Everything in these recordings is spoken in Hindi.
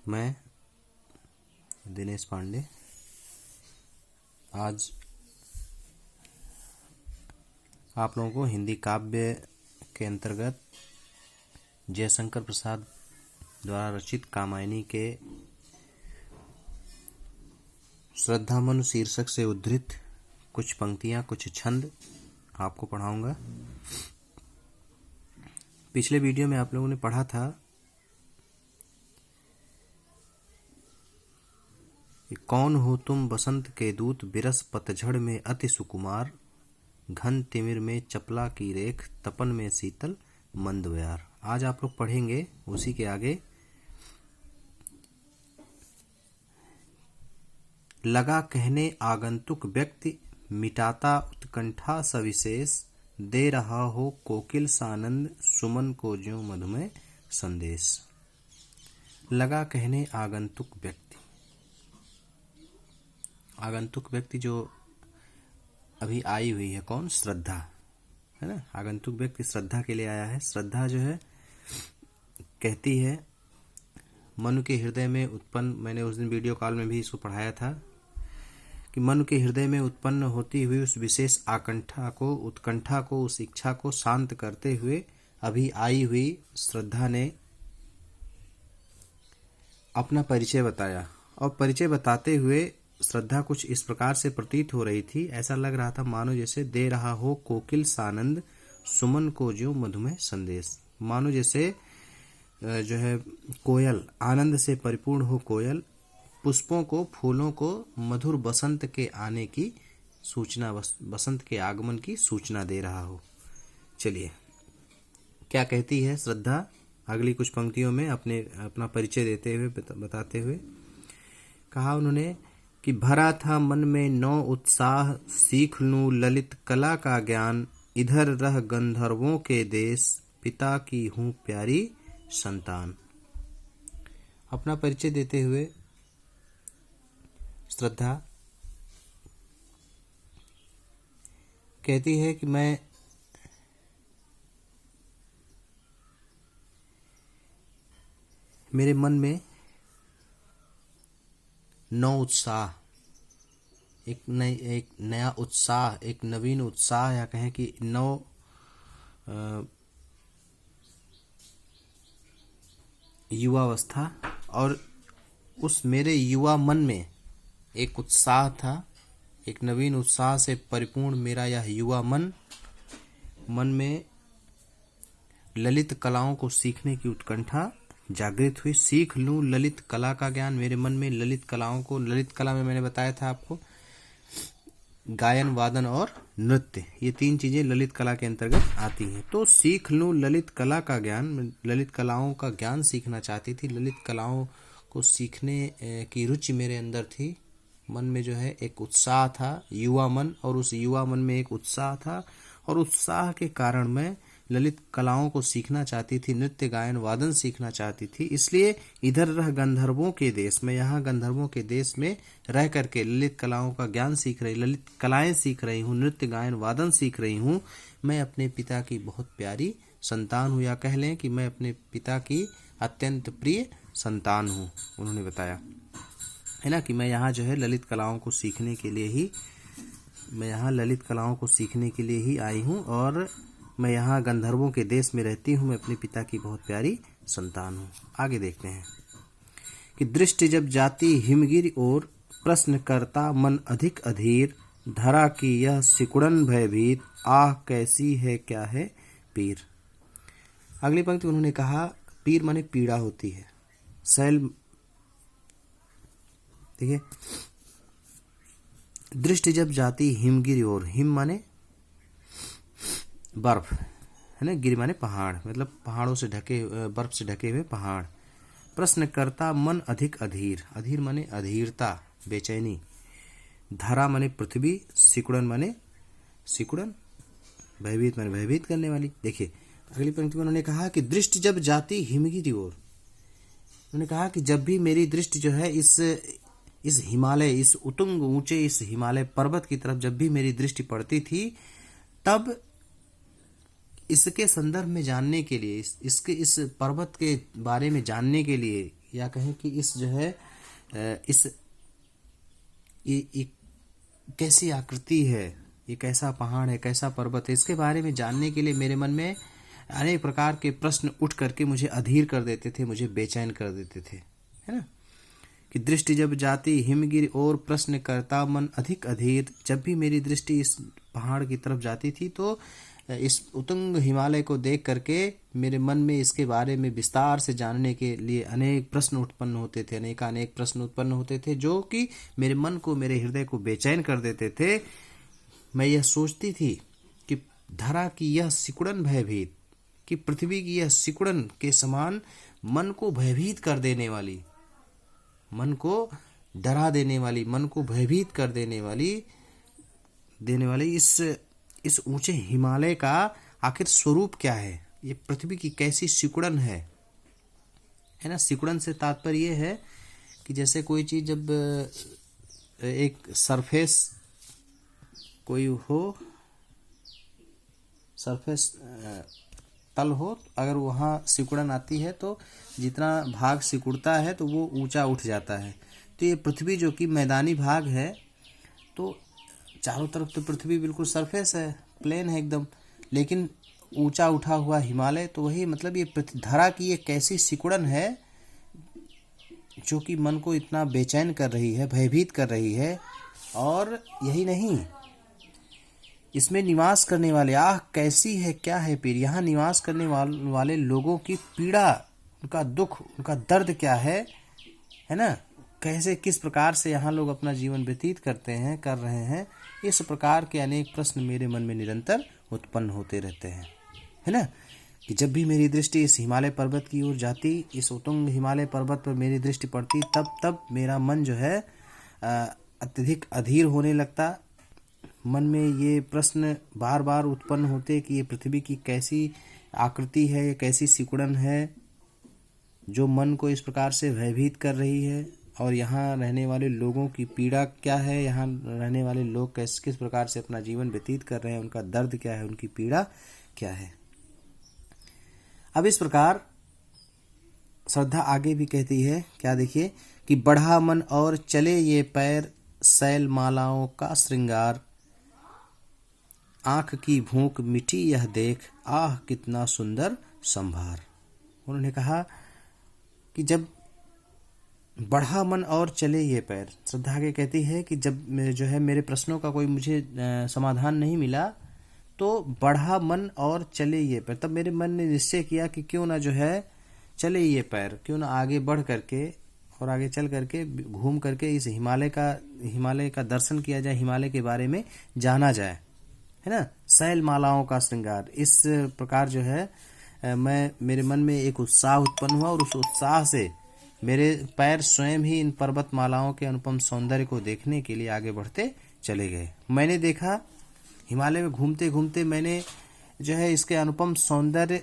मैं दिनेश पांडे आज आप लोगों को हिंदी काव्य के अंतर्गत जयशंकर प्रसाद द्वारा रचित कामायनी के श्रद्धामनु शीर्षक से उद्धृत कुछ पंक्तियां, कुछ छंद आपको पढ़ाऊंगा। पिछले वीडियो में आप लोगों ने पढ़ा था कि कौन हो तुम बसंत के दूत, बिरस पतझड़ में अति सुकुमार, घन तिमिर में चपला की रेख, तपन में शीतल मंद बयार। आज आप लोग पढ़ेंगे उसी के आगे, लगा कहने आगंतुक व्यक्ति, मिटाता उत्कंठा सविशेष, दे रहा हो कोकिल सानंद, सुमन को ज्यों मधुमय संदेश। लगा कहने आगंतुक व्यक्ति, आगंतुक व्यक्ति जो अभी आई हुई है, कौन? श्रद्धा, है ना। आगंतुक व्यक्ति श्रद्धा के लिए आया है। श्रद्धा जो है कहती है, मनु के हृदय में उत्पन्न, मैंने उस दिन वीडियो कॉल में भी इसको पढ़ाया था कि मनु के हृदय में उत्पन्न होती हुई उस विशेष उत्कंठा को, उस इच्छा को शांत करते हुए अभी आई हुई श्रद्धा ने अपना परिचय बताया। और परिचय बताते हुए श्रद्धा कुछ इस प्रकार से प्रतीत हो रही थी, ऐसा लग रहा था मानो जैसे दे रहा हो कोकिल सानंद, सुमन को ज्यों मधुमय संदेश। मानो जैसे जो है कोयल, आनंद से परिपूर्ण हो कोयल, पुष्पों को, फूलों को मधुर बसंत के आने की सूचना, बसंत के आगमन की सूचना दे रहा हो। चलिए क्या कहती है श्रद्धा अगली कुछ पंक्तियों में अपना परिचय देते हुए, बताते हुए कहा उन्होंने कि भरा था मन में नौ उत्साह, सीख लूं ललित कला का ज्ञान, इधर रह गंधर्वों के देश, पिता की हूं प्यारी संतान। अपना परिचय देते हुए श्रद्धा कहती है कि मैं मेरे मन में नौ उत्साह, एक नया उत्साह, एक नवीन उत्साह, या कहें कि नौ युवावस्था, और उस मेरे युवा मन में एक उत्साह था, एक नवीन उत्साह से परिपूर्ण मेरा यह युवा मन में ललित कलाओं को सीखने की उत्कंठा जागृत हुई। सीख लूं ललित कला का ज्ञान, मेरे मन में ललित कलाओं को, ललित कला में मैंने बताया था आपको गायन, वादन और नृत्य, ये तीन चीजें ललित कला के अंतर्गत आती हैं। तो सीख लूं ललित कला का ज्ञान, ललित कलाओं का ज्ञान सीखना चाहती थी, ललित कलाओं को सीखने की रुचि मेरे अंदर थी। मन में जो है एक उत्साह था, युवा मन, और उस युवा मन में एक उत्साह था, और उत्साह के कारण मैं ललित कलाओं को सीखना चाहती थी, नृत्य, गायन, वादन सीखना चाहती थी। इसलिए इधर रह गंधर्वों के देश, मैं यहाँ गंधर्वों के देश में रह करके ललित कलाओं का ज्ञान सीख रही, ललित कलाएं सीख रही हूँ, नृत्य, गायन, वादन सीख रही हूँ। मैं अपने पिता की बहुत प्यारी संतान हूँ, या कह लें कि मैं अपने पिता की अत्यंत प्रिय संतान हूँ। उन्होंने बताया है ना कि मैं यहाँ जो है ललित कलाओं को सीखने के लिए ही, मैं यहाँ ललित कलाओं को सीखने के लिए ही आई हूँ, और मैं यहाँ गंधर्वों के देश में रहती हूँ, मैं अपने पिता की बहुत प्यारी संतान हूँ। आगे देखते हैं कि दृष्टि जब जाती हिमगिरी ओर, प्रश्न करता मन अधिक अधीर, धरा की यह सिकुड़न भयभीत, आह कैसी है क्या है पीर। अगली पंक्ति उन्होंने कहा, पीर माने पीड़ा होती है, शैल, देखिए, दृष्टि जब जाती हिमगिरी ओर, हिम माने बर्फ, है ना, गिरी माने पहाड़, मतलब पहाड़ों से ढके, बर्फ से ढके हुए पहाड़। प्रश्न करता मन अधिक अधीर, अधीर माने अधीरता, बेचैनी, धरा माने पृथ्वी, सिकुड़न माने सिकुड़न, भयभीत माने भयभीत करने वाली। देखिए अगली पंक्ति में उन्होंने कहा कि दृष्टि जब जाती हिमगिरी ओर, उन्होंने कहा कि जब भी मेरी दृष्टि जो है इस हिमालय, इस उतुंग ऊंचे इस हिमालय पर्वत की तरफ जब भी मेरी दृष्टि पड़ती थी, तब इसके संदर्भ में जानने के लिए, इस पर्वत के बारे में जानने के लिए, या कहें कि इस जो है इस ये कैसी आकृति है, ये कैसा पहाड़ है, कैसा पर्वत है, इसके बारे में जानने के लिए मेरे मन में अनेक प्रकार के प्रश्न उठ करके मुझे अधीर कर देते थे, मुझे बेचैन कर देते थे, है ना। कि दृष्टि जब जाती हिमगिर और प्रश्न करता मन अधिक अधीर। जब भी मेरी दृष्टि इस पहाड़ की तरफ जाती थी तो इस उतुंग हिमालय को देख करके मेरे मन में इसके बारे में विस्तार से जानने के लिए अनेक प्रश्न उत्पन्न होते थे, अनेक प्रश्न उत्पन्न होते थे जो कि मेरे मन को, मेरे हृदय को बेचैन कर देते थे। मैं यह सोचती थी कि धरा की यह सिकुड़न भयभीत, कि पृथ्वी की यह सिकुड़न के समान मन को भयभीत कर देने वाली, मन को डरा देने वाली, मन को भयभीत कर देने वाली इस ऊंचे हिमालय का आखिर स्वरूप क्या है, ये पृथ्वी की कैसी सिकुड़न है ना। सिकुड़न से तात्पर्य ये है कि जैसे कोई चीज जब एक सरफेस कोई हो, सरफेस तल हो, अगर वहाँ सिकुड़न आती है तो जितना भाग सिकुड़ता है तो वो ऊंचा उठ जाता है। तो ये पृथ्वी जो कि मैदानी भाग है, तो चारों तरफ तो पृथ्वी बिल्कुल सरफेस है, प्लेन है एकदम, लेकिन ऊंचा उठा हुआ हिमालय, तो वही मतलब ये धरा की ये कैसी सिकुड़न है जो कि मन को इतना बेचैन कर रही है, भयभीत कर रही है। और यही नहीं, इसमें निवास करने वाले, आह कैसी है, क्या है पीर, यहाँ निवास करने वाले लोगों की पीड़ा, उनका दुख, उनका दर्द क्या है ना। कैसे, किस प्रकार से यहाँ लोग अपना जीवन व्यतीत कर रहे हैं, इस प्रकार के अनेक प्रश्न मेरे मन में निरंतर उत्पन्न होते रहते हैं, है ना। कि जब भी मेरी दृष्टि इस हिमालय पर्वत की ओर जाती, इस उत्तुंग हिमालय पर्वत पर मेरी दृष्टि पड़ती, तब मेरा मन जो है अत्यधिक अधीर होने लगता। मन में ये प्रश्न बार बार उत्पन्न होते कि ये पृथ्वी की कैसी आकृति है, ये कैसी सिकुड़न है जो मन को इस प्रकार से भयभीत कर रही है, और यहाँ रहने वाले लोगों की पीड़ा क्या है, यहाँ रहने वाले लोग किस प्रकार से अपना जीवन व्यतीत कर रहे हैं, उनका दर्द क्या है, उनकी पीड़ा क्या है। अब इस प्रकार श्रद्धा आगे भी कहती है, क्या देखिए, कि बढ़ा मन और चले ये पैर, शैल मालाओं का श्रृंगार, आंख की भूख मिटी यह देख, आह कितना सुंदर संभार। उन्होंने कहा कि जब बढ़ा मन और चले ये पैर, श्रद्धा आगे कहती है कि जब जो है मेरे प्रश्नों का कोई मुझे समाधान नहीं मिला, तो बढ़ा मन और चले ये पैर, तब मेरे मन ने निश्चय किया कि क्यों ना जो है चले ये पैर, क्यों ना आगे बढ़ करके और आगे चल करके घूम करके इस हिमालय का दर्शन किया जाए, हिमालय के बारे में जाना जाए, है ना। शैल मालाओं का श्रृंगार, इस प्रकार जो है मेरे मन में एक उत्साह उत्पन्न हुआ, और उस उत्साह से मेरे पैर स्वयं ही इन पर्वत मालाओं के अनुपम सौंदर्य को देखने के लिए आगे बढ़ते चले गए। मैंने देखा, हिमालय में घूमते घूमते मैंने जो है इसके अनुपम सौंदर्य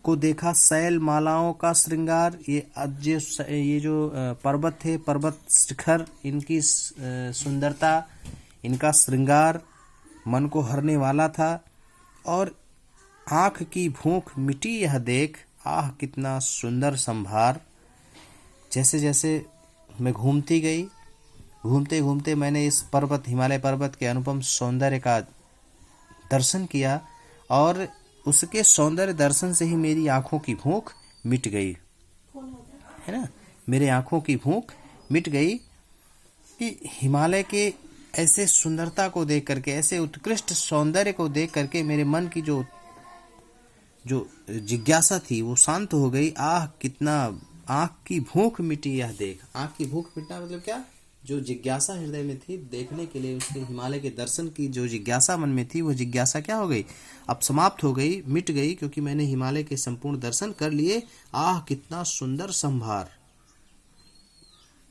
को देखा। शैल मालाओं का श्रृंगार, ये जो पर्वत थे, पर्वत शिखर, इनकी सुंदरता, इनका श्रृंगार मन को हरने वाला था। और आँख की भूख मिटी यह देख, आह कितना सुंदर संभार। जैसे जैसे मैं घूमती गई, घूमते घूमते मैंने इस हिमालय पर्वत के अनुपम सौंदर्य का दर्शन किया, और उसके सौंदर्य दर्शन से ही मेरी आंखों की भूख मिट गई, है ना। मेरे आंखों की भूख मिट गई कि हिमालय के ऐसे सुंदरता को देख करके, ऐसे उत्कृष्ट सौंदर्य को देख करके मेरे मन की जो जिज्ञासा थी वो शांत हो गई। आह कितना, आँख की भूख मिटी यह देख। आँख की भूख मिटना मतलब क्या, जो जिज्ञासा हृदय में थी देखने के लिए, उसके हिमालय के दर्शन की जो जिज्ञासा मन में थी, वो जिज्ञासा क्या हो गई, अब समाप्त हो गई, मिट गई, क्योंकि मैंने हिमालय के संपूर्ण दर्शन कर लिए। आह कितना सुंदर संभार,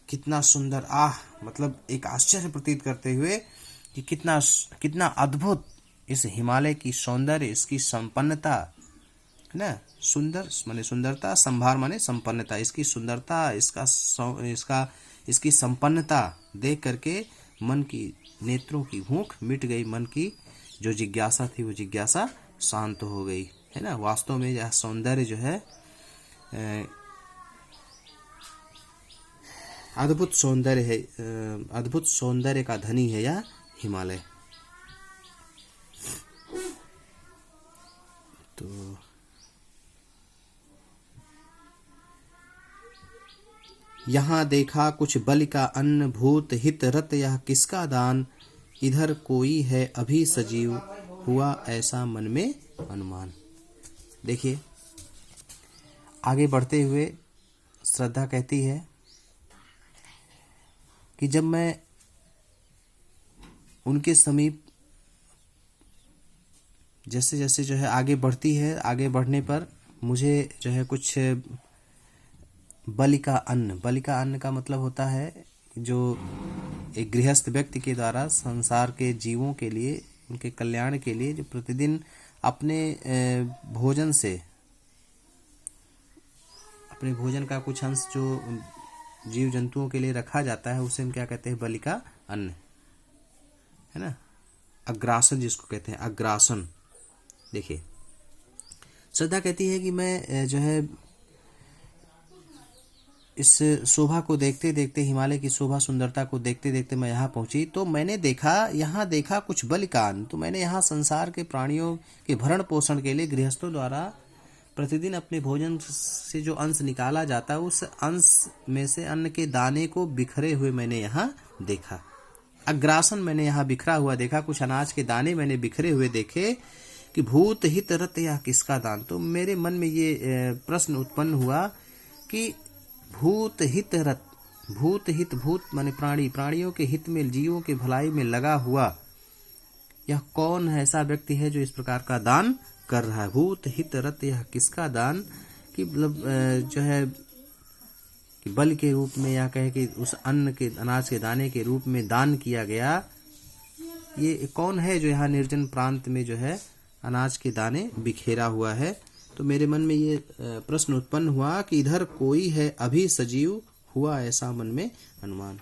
कितना सुंदर, आह मतलब एक आश्चर्य प्रतीत करते हुए कि कितना अद्भुत इस हिमालय की सौंदर्य, इसकी संपन्नता, है ना। सुंदर माने सुंदरता, संभार माने संपन्नता, इसकी सुंदरता, इसकी संपन्नता देख करके मन की, नेत्रों की भूख मिट गई, मन की जो जिज्ञासा थी वो जिज्ञासा शांत हो गई, है ना। वास्तव में यह सौंदर्य जो है अद्भुत सौंदर्य है, अद्भुत सौंदर्य का धनी है यह हिमालय। तो यहाँ देखा कुछ बलि का अन्न, भूत हित रत यह किसका दान, इधर कोई है अभी सजीव, हुआ ऐसा मन में अनुमान। देखिए आगे बढ़ते हुए श्रद्धा कहती है कि जब मैं उनके समीप जैसे जैसे जो है आगे बढ़ती है, आगे बढ़ने पर मुझे जो है कुछ बलि का अन्न का मतलब होता है जो एक गृहस्थ व्यक्ति के द्वारा संसार के जीवों के लिए, उनके कल्याण के लिए जो प्रतिदिन अपने भोजन से, अपने भोजन का कुछ अंश जो जीव जंतुओं के लिए रखा जाता है उसे हम क्या कहते हैं, बलि का अन्न, है ना। अग्रासन जिसको कहते हैं, अग्रासन। देखिए श्रद्धा कहती है कि मैं जो है इस शोभा को देखते देखते, हिमालय की शोभा सुंदरता को देखते देखते मैं यहाँ पहुंची, तो मैंने देखा, यहाँ देखा कुछ बलि का अन्न। तो मैंने यहाँ संसार के प्राणियों के भरण पोषण के लिए गृहस्थों द्वारा प्रतिदिन अपने भोजन से जो अंश निकाला जाता है उस अंश में से अन्न के दाने को बिखरे हुए मैंने यहाँ देखा। अग्रासन मैंने यहाँ बिखरा हुआ देखा, कुछ अनाज के दाने मैंने बिखरे हुए देखे कि भूत हित रत यह किसका दान। तो मेरे मन में ये प्रश्न उत्पन्न हुआ कि भूत हित रत, भूत हित, भूत माने प्राणी, प्राणियों के हित में, जीवों के भलाई में लगा हुआ यह कौन है ऐसा व्यक्ति है जो इस प्रकार का दान कर रहा है। भूत हित रत यह किसका दान, कि मतलब जो है कि बल के रूप में या कहे कि उस अन्न के, अनाज के दाने के रूप में दान किया गया, ये कौन है जो यहाँ निर्जन प्रांत में जो है अनाज के दाने बिखेरा हुआ है। तो मेरे मन में ये प्रश्न उत्पन्न हुआ कि इधर कोई है अभी सजीव, हुआ ऐसा मन में अनुमान।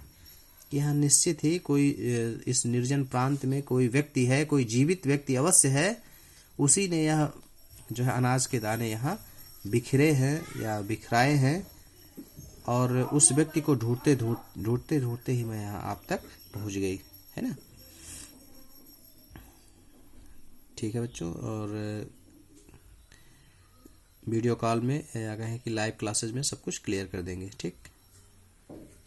यहाँ निश्चित ही कोई इस निर्जन प्रांत में कोई व्यक्ति है, कोई जीवित व्यक्ति अवश्य है, उसी ने यह जो है अनाज के दाने यहाँ बिखरे हैं या बिखराए हैं, और उस व्यक्ति को ढूंढते ढूंढते ही मैं यहाँ आप तक पहुँच गई, है ना। ठीक है बच्चों, और वीडियो कॉल में या कहें कि लाइव क्लासेज में सब कुछ क्लियर कर देंगे। ठीक।